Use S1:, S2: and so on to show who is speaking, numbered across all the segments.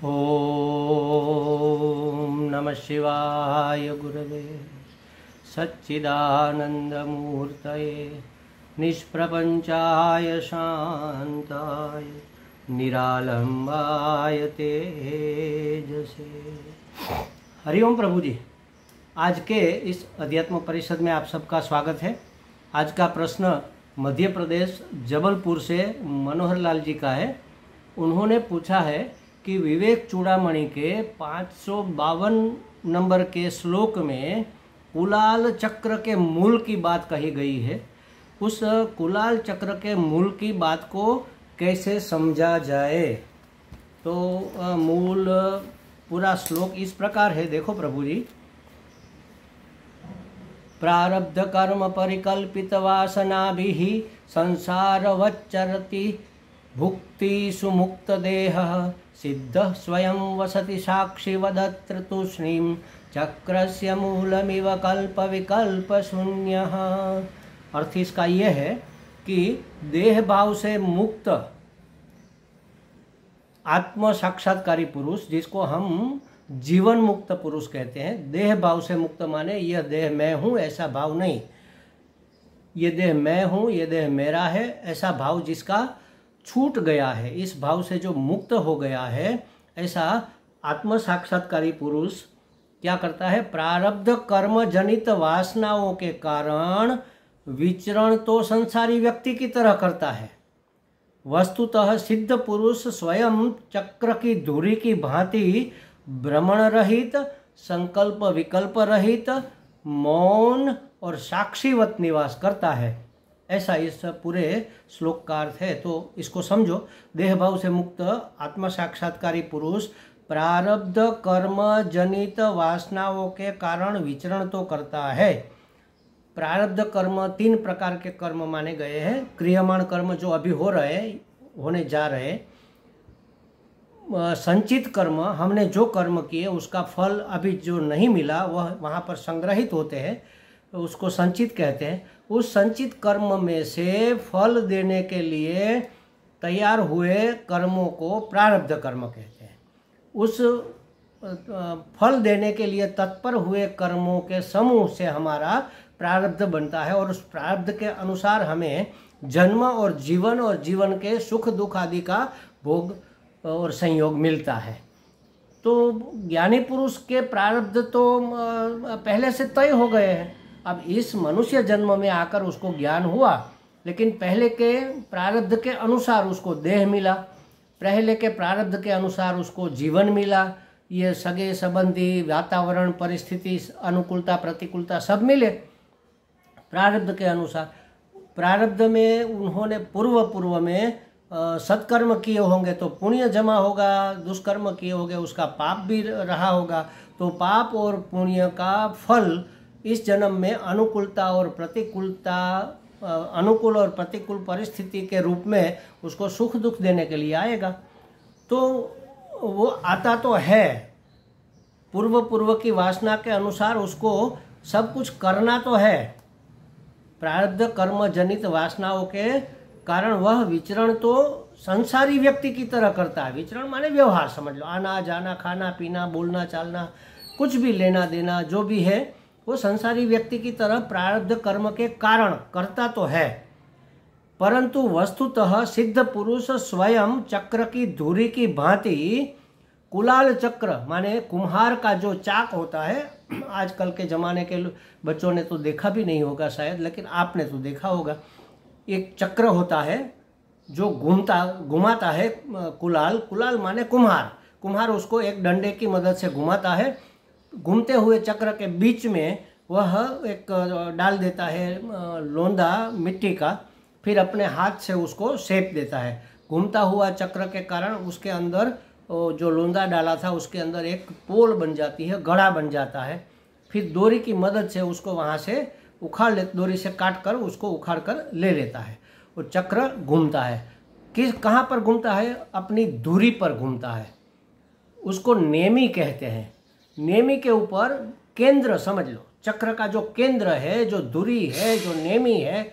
S1: ओम नमः शिवाय गुरवे सच्चिदानंदमूर्तये निष्प्रपंचाय शांताय निरालंबाय तेजसे। हरिओम प्रभु जी, आज के इस अध्यात्म परिषद में आप सबका स्वागत है। आज का प्रश्न मध्य प्रदेश जबलपुर से मनोहर लाल जी का है। उन्होंने पूछा है कि विवेक चूड़ामणि के 552 नंबर के श्लोक में कुलाल चक्र के मूल की बात कही गई है। उस कुलाल चक्र के मूल की बात को कैसे समझा जाए? तो मूल पूरा श्लोक इस प्रकार है, देखो प्रभु जी। प्रारब्ध कर्म परिकल्पित वासनाभिः संसारवच्चरति भुक्ति सुमुक्त देह सिद्ध स्वयं वसति साक्षी वदत्र तूष्णीं चक्रस्य मूलमिव कल्प विकल्प शून्य। अर्थ इसका यह है कि देह भाव से मुक्त आत्म साक्षात्कारी पुरुष, जिसको हम जीवन मुक्त पुरुष कहते हैं। देह भाव से मुक्त माने यह देह मैं हूं ऐसा भाव नहीं, ये देह मैं हूं, ये देह मेरा है ऐसा भाव जिसका छूट गया है, इस भाव से जो मुक्त हो गया है, ऐसा आत्म साक्षात्कारी पुरुष क्या करता है? प्रारब्ध कर्म जनित वासनाओं के कारण विचरण तो संसारी व्यक्ति की तरह करता है। वस्तुतः सिद्ध पुरुष स्वयं चक्र की धुरी की भांति भ्रमण रहित, संकल्प विकल्प रहित, मौन और साक्षीवत निवास करता है। ऐसा इस पूरे श्लोक का अर्थ है। तो इसको समझो। देह भाव से मुक्त आत्म साक्षात्कारी पुरुष प्रारब्ध कर्म जनित वासनाओं के कारण विचरण तो करता है। प्रारब्ध कर्म 3 प्रकार के कर्म माने गए हैं। क्रियमाण कर्म जो अभी होने जा रहे, संचित कर्म हमने जो कर्म किए उसका फल अभी जो नहीं मिला वह वहाँ पर संग्रहित होते हैं, तो उसको संचित कहते हैं। उस संचित कर्म में से फल देने के लिए तैयार हुए कर्मों को प्रारब्ध कर्म कहते हैं। उस फल देने के लिए तत्पर हुए कर्मों के समूह से हमारा प्रारब्ध बनता है और उस प्रारब्ध के अनुसार हमें जन्म और जीवन के सुख दुख आदि का भोग और संयोग मिलता है। तो ज्ञानी पुरुष के प्रारब्ध तो पहले से तय हो गए हैं। अब इस मनुष्य जन्म में आकर उसको ज्ञान हुआ, लेकिन पहले के प्रारब्ध के अनुसार उसको देह मिला, पहले के प्रारब्ध के अनुसार उसको जीवन मिला। ये सगे संबंधी, वातावरण, परिस्थिति, अनुकूलता प्रतिकूलता सब मिले प्रारब्ध के अनुसार। प्रारब्ध में उन्होंने पूर्व में सत्कर्म किए होंगे तो पुण्य जमा होगा, दुष्कर्म किए होंगे उसका पाप भी रहा होगा। तो पाप और पुण्य का फल इस जन्म में अनुकूल और प्रतिकूल परिस्थिति के रूप में उसको सुख दुख देने के लिए आएगा। तो वो आता तो है, पूर्व की वासना के अनुसार उसको सब कुछ करना तो है। प्रारब्ध कर्म जनित वासनाओं के कारण वह विचरण तो संसारी व्यक्ति की तरह करता है। विचरण माने व्यवहार समझ लो, आना जाना, खाना पीना, बोलना चालना, कुछ भी लेना देना जो भी है वो संसारी व्यक्ति की तरह प्रारब्ध कर्म के कारण करता तो है। परंतु वस्तुतः सिद्ध पुरुष स्वयं चक्र की धुरी की भांति कुलाल चक्र माने कुम्हार का जो चाक होता है, आजकल के जमाने के बच्चों ने तो देखा भी नहीं होगा शायद, लेकिन आपने तो देखा होगा। एक चक्र होता है जो घुमाता है। कुलाल माने कुम्हार उसको एक डंडे की मदद से घुमाता है। घूमते हुए चक्र के बीच में वह एक डाल देता है लोंदा मिट्टी का, फिर अपने हाथ से उसको सेक देता है। घूमता हुआ चक्र के कारण उसके अंदर जो लोंदा डाला था उसके अंदर एक पोल बन जाती है, गड़ा बन जाता है। फिर डोरी की मदद से उसको वहाँ से डोरी से काट कर उसको उखाड़ कर ले लेता है। वो चक्र घूमता है। कहाँ पर घूमता है? अपनी धुरी पर घूमता है। उसको नेमी कहते हैं। नेमी के ऊपर केंद्र समझ लो, चक्र का जो केंद्र है, जो धुरी है, जो नेमी है,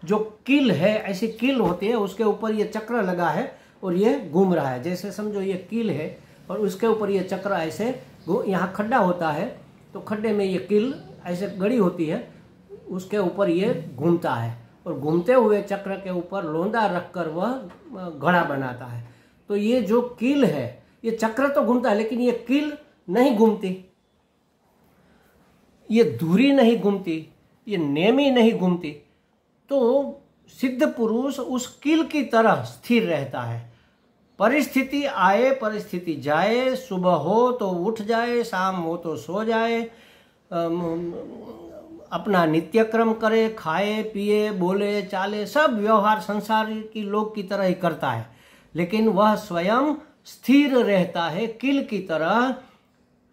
S1: जो कील है, ऐसी कील होती है, उसके ऊपर ये चक्र लगा है और ये घूम रहा है। जैसे समझो ये कील है और उसके ऊपर ये चक्र ऐसे यहाँ खड्डा होता है, तो खड्डे में ये कील ऐसे गड़ी होती है, उसके ऊपर ये घूमता है और घूमते हुए चक्र के ऊपर लोंदा रखकर वह घड़ा बनाता है। तो ये जो कील है, ये चक्र तो घूमता है लेकिन ये कील नहीं घूमती, ये धुरी नहीं घूमती, ये नेमी नहीं घूमती। तो सिद्ध पुरुष उस कील की तरह स्थिर रहता है। परिस्थिति आए परिस्थिति जाए, सुबह हो तो उठ जाए, शाम हो तो सो जाए, अपना नित्यक्रम करे, खाए पिए बोले चाले, सब व्यवहार संसार की लोग की तरह ही करता है, लेकिन वह स्वयं स्थिर रहता है, कील की तरह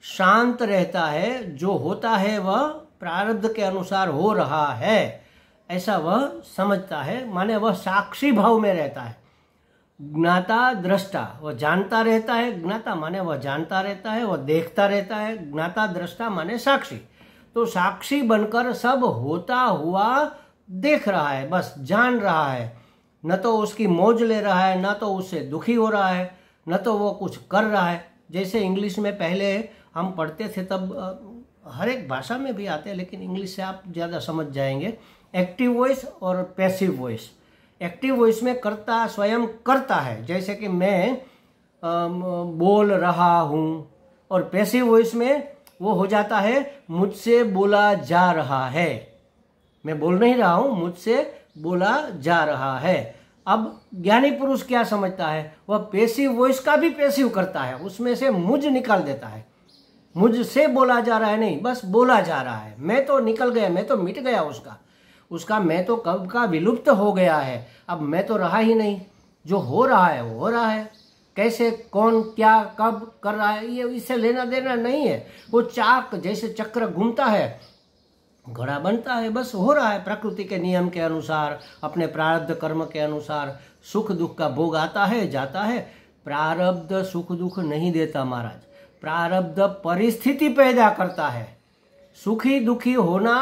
S1: शांत रहता है। जो होता है वह प्रारब्ध के अनुसार हो रहा है, ऐसा वह समझता है, माने वह साक्षी भाव में रहता है। ज्ञाता दृष्टा, वह जानता रहता है, ज्ञाता माने वह जानता रहता है, वह देखता रहता है, ज्ञाता दृष्टा माने साक्षी। तो साक्षी बनकर सब होता हुआ देख रहा है, बस जान रहा है, न तो उसकी मौज ले रहा है, न तो उससे दुखी हो रहा है, न तो वो कुछ कर रहा है। जैसे इंग्लिश में पहले हम पढ़ते थे, तब हर एक भाषा में भी आते हैं, लेकिन इंग्लिश से आप ज़्यादा समझ जाएंगे। एक्टिव वॉइस और पैसिव वॉइस। एक्टिव वॉइस में कर्ता स्वयं करता है, जैसे कि मैं बोल रहा हूँ, और पैसिव वॉइस में वो हो जाता है मुझसे बोला जा रहा है, मैं बोल नहीं रहा हूँ, मुझसे बोला जा रहा है। अब ज्ञानी पुरुष क्या समझता है, वह पैसिव वॉइस का भी पैसिव करता है, उसमें से मुझ निकाल देता है। मुझसे बोला जा रहा है नहीं, बस बोला जा रहा है। मैं तो निकल गया, मैं तो मिट गया, उसका मैं तो कब का विलुप्त हो गया है, अब मैं तो रहा ही नहीं। जो हो रहा है वो हो रहा है, कैसे कौन क्या कब कर रहा है ये इससे लेना देना नहीं है। वो चाक जैसे चक्र घूमता है, घड़ा बनता है, बस हो रहा है प्रकृति के नियम के अनुसार, अपने प्रारब्ध कर्म के अनुसार। सुख दुख का भोग आता है जाता है। प्रारब्ध सुख दुख नहीं देता महाराज, प्रारब्ध परिस्थिति पैदा करता है। सुखी दुखी होना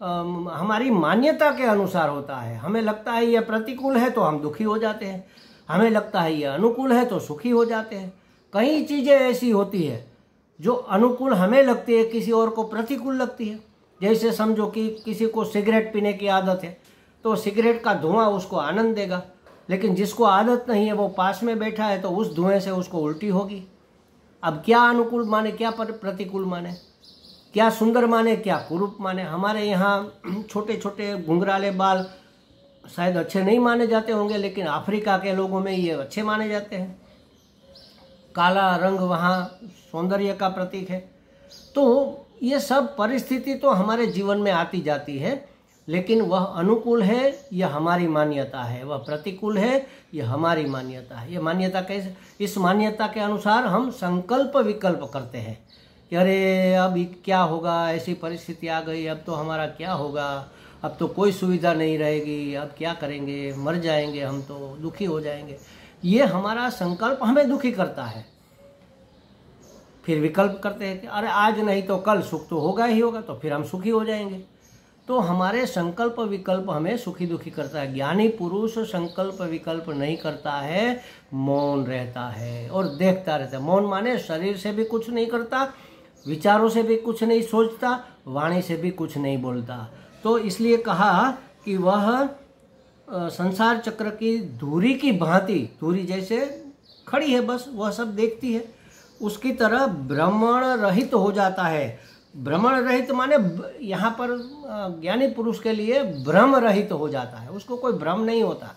S1: हमारी मान्यता के अनुसार होता है। हमें लगता है यह प्रतिकूल है तो हम दुखी हो जाते हैं, हमें लगता है यह अनुकूल है तो सुखी हो जाते हैं। कई चीजें ऐसी होती है जो अनुकूल हमें लगती है, किसी और को प्रतिकूल लगती है। जैसे समझो कि किसी को सिगरेट पीने की आदत है, तो सिगरेट का धुआं उसको आनंद देगा, लेकिन जिसको आदत नहीं है वो पास में बैठा है तो उस धुएं से उसको उल्टी होगी। अब क्या अनुकूल माने, क्या प्रतिकूल माने, क्या सुंदर माने, क्या कुरूप माने। हमारे यहाँ छोटे छोटे घुंघराले बाल शायद अच्छे नहीं माने जाते होंगे, लेकिन अफ्रीका के लोगों में ये अच्छे माने जाते हैं। काला रंग वहाँ सौंदर्य का प्रतीक है। तो ये सब परिस्थिति तो हमारे जीवन में आती जाती है, लेकिन वह अनुकूल है यह हमारी मान्यता है, वह प्रतिकूल है यह हमारी मान्यता है। ये मान्यता कैसे, इस मान्यता के अनुसार हम संकल्प विकल्प करते हैं कि अरे अब क्या होगा, ऐसी परिस्थिति आ गई, अब तो हमारा क्या होगा, अब तो कोई सुविधा नहीं रहेगी, अब क्या करेंगे, मर जाएंगे हम तो, दुखी हो जाएंगे। ये हमारा संकल्प हमें दुखी करता है। फिर विकल्प करते हैं कि अरे आज नहीं तो कल सुख तो होगा ही होगा, तो फिर हम सुखी हो जाएंगे। तो हमारे संकल्प विकल्प हमें सुखी दुखी करता है। ज्ञानी पुरुष संकल्प विकल्प नहीं करता है, मौन रहता है और देखता रहता है। मौन माने शरीर से भी कुछ नहीं करता, विचारों से भी कुछ नहीं सोचता, वाणी से भी कुछ नहीं बोलता। तो इसलिए कहा कि वह संसार चक्र की धुरी की भांति, धुरी जैसे खड़ी है बस वह सब देखती है, उसकी तरह भ्रमण रहित हो जाता है। भ्रमण रहित माने यहाँ पर ज्ञानी पुरुष के लिए भ्रम रहित हो जाता है, उसको कोई भ्रम नहीं होता।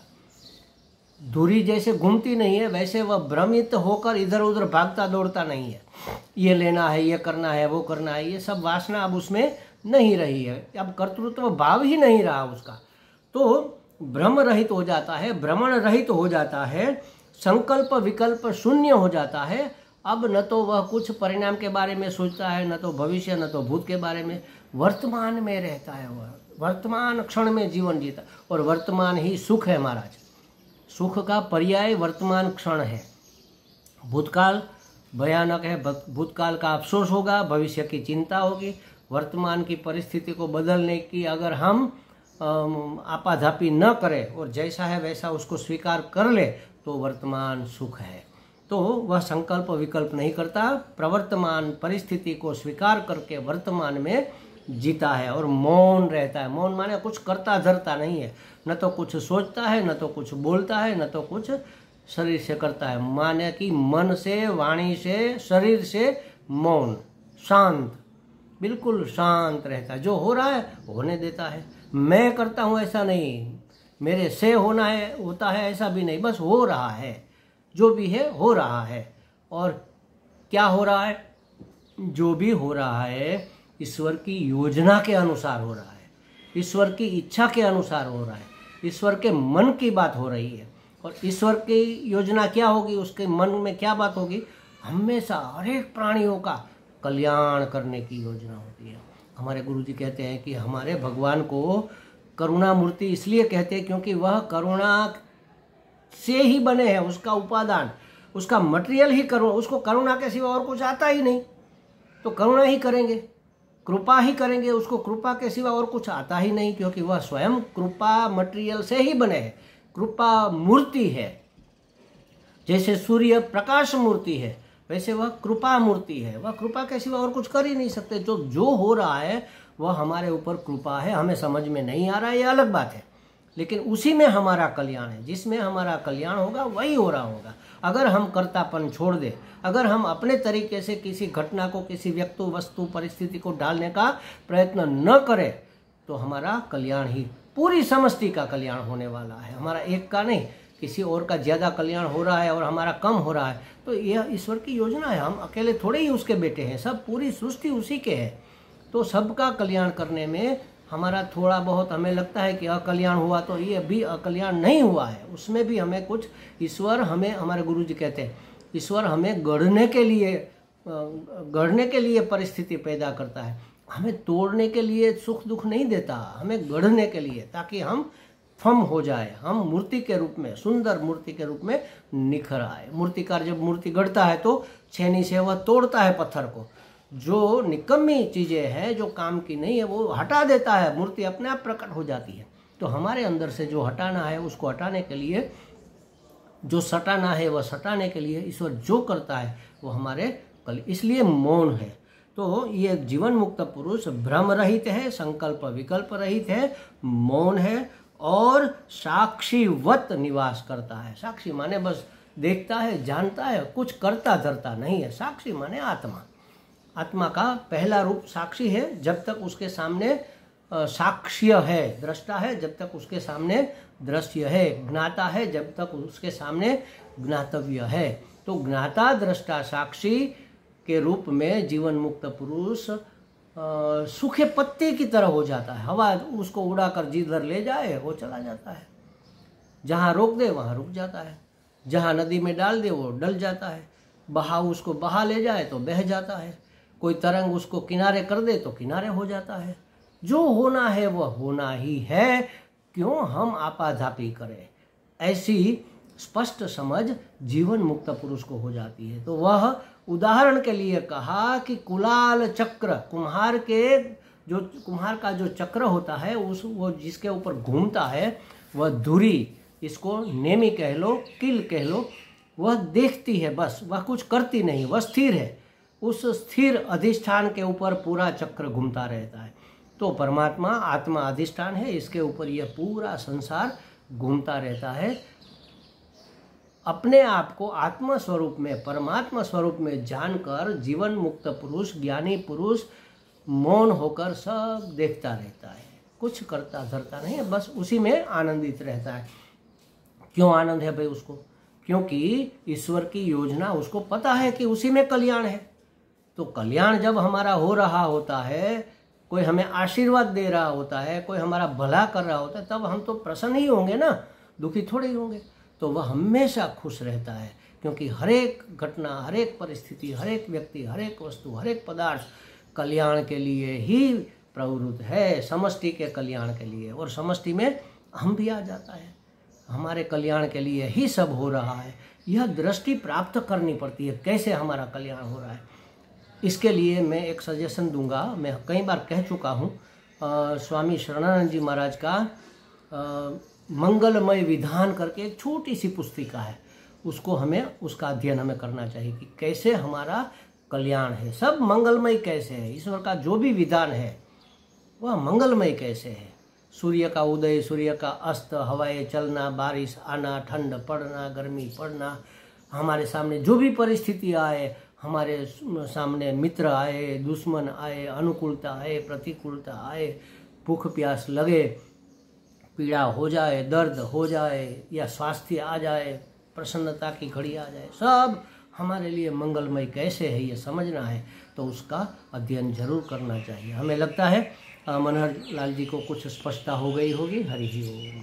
S1: धुरी जैसे घूमती नहीं है, वैसे वह भ्रमित होकर इधर उधर भागता दौड़ता नहीं है। ये लेना है, ये करना है, वो करना है, ये सब वासना अब उसमें नहीं रही है, अब कर्तृत्व भाव ही नहीं रहा उसका। तो भ्रम रहित हो जाता है, भ्रमण रहित हो जाता है, संकल्प विकल्प शून्य हो जाता है। अब न तो वह कुछ परिणाम के बारे में सोचता है, न तो भविष्य, न तो भूत के बारे में, वर्तमान में रहता है। वह वर्तमान क्षण में जीवन जीता, और वर्तमान ही सुख है महाराज। सुख का पर्याय वर्तमान क्षण है। भूतकाल भयानक है, भूतकाल का अफसोस होगा, भविष्य की चिंता होगी। वर्तमान की परिस्थिति को बदलने की अगर हम आपाधापी न करें और जैसा है वैसा उसको स्वीकार कर ले, तो वर्तमान सुख है। तो वह संकल्प विकल्प नहीं करता, प्रवर्तमान परिस्थिति को स्वीकार करके वर्तमान में जीता है और मौन रहता है। मौन माने कुछ करता धरता नहीं है, न तो कुछ सोचता है, न तो कुछ बोलता है, न तो कुछ शरीर से करता है। माने कि मन से, वाणी से, शरीर से मौन, शांत, बिल्कुल शांत रहता है। जो हो रहा है होने देता है। मैं करता हूँ ऐसा नहीं, मेरे से होना है होता है ऐसा भी नहीं, बस हो रहा है, जो भी है हो रहा है। और क्या हो रहा है? जो भी हो रहा है ईश्वर की योजना के अनुसार हो रहा है, ईश्वर की इच्छा के अनुसार हो रहा है, ईश्वर के मन की बात हो रही है। और ईश्वर की योजना क्या होगी, उसके मन में क्या बात होगी? हमेशा हर एक प्राणियों का कल्याण करने की योजना होती है। हमारे गुरुजी कहते हैं कि हमारे भगवान को करुणा मूर्ति इसलिए कहते हैं क्योंकि वह करुणा से ही बने हैं। उसका उपादान, उसका मटेरियल ही करुणा, उसको करुणा के सिवा और कुछ आता ही नहीं, तो करुणा ही करेंगे, कृपा ही करेंगे। उसको कृपा के सिवा और कुछ आता ही नहीं, क्योंकि वह स्वयं कृपा मटेरियल से ही बने हैं, कृपा मूर्ति है। जैसे सूर्य प्रकाश मूर्ति है, वैसे वह कृपा मूर्ति है। वह कृपा के सिवा और कुछ कर ही नहीं सकते। जो हो रहा है वह हमारे ऊपर कृपा है, हमें समझ में नहीं आ रहा है, ये अलग बात है, लेकिन उसी में हमारा कल्याण है। जिसमें हमारा कल्याण होगा वही हो रहा होगा। अगर हम कर्तापन छोड़ दें, अगर हम अपने तरीके से किसी घटना को, किसी व्यक्ति, वस्तु, परिस्थिति को डालने का प्रयत्न न करें, तो हमारा कल्याण ही, पूरी समष्टि का कल्याण होने वाला है। हमारा एक का नहीं, किसी और का ज़्यादा कल्याण हो रहा है और हमारा कम हो रहा है, तो यह ईश्वर की योजना है। हम अकेले थोड़े ही उसके बेटे हैं, सब पूरी सृष्टि उसी के है। तो सबका कल्याण करने में हमारा थोड़ा बहुत हमें लगता है कि अकल्याण हुआ, तो ये भी अकल्याण नहीं हुआ है। उसमें भी हमें कुछ ईश्वर, हमें, हमारे गुरुजी कहते हैं, ईश्वर हमें गढ़ने के लिए परिस्थिति पैदा करता है। हमें तोड़ने के लिए सुख दुख नहीं देता, हमें गढ़ने के लिए, ताकि हम फम हो जाए, हम मूर्ति के रूप में, सुंदर मूर्ति के रूप में निखर आए। मूर्तिकार जब मूर्ति गढ़ता है तो छेनी से वह तोड़ता है पत्थर को। जो निकम्मी चीज़ें हैं, जो काम की नहीं है, वो हटा देता है, मूर्ति अपने आप प्रकट हो जाती है। तो हमारे अंदर से जो हटाना है उसको हटाने के लिए, जो सटाना है वह सटाने के लिए ईश्वर जो करता है वो हमारे इसलिए मौन है। तो ये जीवन मुक्त पुरुष भ्रम रहित है, संकल्प विकल्प रहित है, मौन है और साक्षीवत निवास करता है। साक्षी माने बस देखता है, जानता है, कुछ करता धरता नहीं है। साक्षी माने आत्मा। आत्मा का पहला रूप साक्षी है। जब तक उसके सामने साक्ष्य है, दृष्टा है, जब तक उसके सामने दृश्य है। ज्ञाता है जब तक उसके सामने ज्ञातव्य है। तो ज्ञाता, दृष्टा, साक्षी के रूप में जीवन मुक्त पुरुष सूखे पत्ते की तरह हो जाता है। हवा उसको उड़ाकर जिधर ले जाए वो चला जाता है, जहाँ रोक दे वहाँ रुक जाता है, जहाँ नदी में डाल दे वो डल जाता है, बहाव उसको बहा ले जाए तो बह जाता है, कोई तरंग उसको किनारे कर दे तो किनारे हो जाता है। जो होना है वह होना ही है, क्यों हम आपाधापी करें। ऐसी स्पष्ट समझ जीवन मुक्त पुरुष को हो जाती है। तो वह उदाहरण के लिए कहा कि कुलाल चक्र, कुम्हार का जो चक्र होता है, वो जिसके ऊपर घूमता है वह धुरी, इसको नेमी कह लो, किल कह लो, वह देखती है बस, वह कुछ करती नहीं, वह स्थिर है। उस स्थिर अधिष्ठान के ऊपर पूरा चक्र घूमता रहता है। तो परमात्मा आत्मा अधिष्ठान है, इसके ऊपर यह पूरा संसार घूमता रहता है। अपने आप को आत्मा स्वरूप में, परमात्मा स्वरूप में जानकर जीवन मुक्त पुरुष, ज्ञानी पुरुष मौन होकर सब देखता रहता है, कुछ करता धरता नहीं है, बस उसी में आनंदित रहता है। क्यों आनंद है भाई उसको? क्योंकि ईश्वर की योजना उसको पता है कि उसी में कल्याण है। तो कल्याण जब हमारा हो रहा होता है, कोई हमें आशीर्वाद दे रहा होता है, कोई हमारा भला कर रहा होता है, तब हम तो प्रसन्न ही होंगे ना, दुखी थोड़े ही होंगे। तो वह हमेशा खुश रहता है, क्योंकि हर एक घटना, हर एक परिस्थिति, हर एक व्यक्ति, हर एक वस्तु, हर एक पदार्थ कल्याण के लिए ही प्रवृत्त है, समष्टि के कल्याण के लिए। और समष्टि में हम भी आ जाता है, हमारे कल्याण के लिए ही सब हो रहा है। यह दृष्टि प्राप्त करनी पड़ती है, कैसे हमारा कल्याण हो रहा है। इसके लिए मैं एक सजेशन दूंगा, मैं कई बार कह चुका हूँ, स्वामी शरणानंद जी महाराज का मंगलमय विधान करके एक छोटी सी पुस्तिका है, उसको हमें उसका अध्ययन हमें करना चाहिए कि कैसे हमारा कल्याण है, सब मंगलमय कैसे है, ईश्वर का जो भी विधान है वह मंगलमय कैसे है। सूर्य का उदय, सूर्य का अस्त, हवाएं चलना, बारिश आना, ठंड पड़ना, गर्मी पड़ना, हमारे सामने जो भी परिस्थिति आए, हमारे सामने मित्र आए, दुश्मन आए, अनुकूलता आए, प्रतिकूलता आए, भूख प्यास लगे, पीड़ा हो जाए, दर्द हो जाए या स्वास्थ्य आ जाए, प्रसन्नता की घड़ी आ जाए, सब हमारे लिए मंगलमय कैसे है ये समझना है तो उसका अध्ययन जरूर करना चाहिए। हमें लगता है मनोहर लाल जी को कुछ स्पष्टता हो गई होगी। हरि ओम।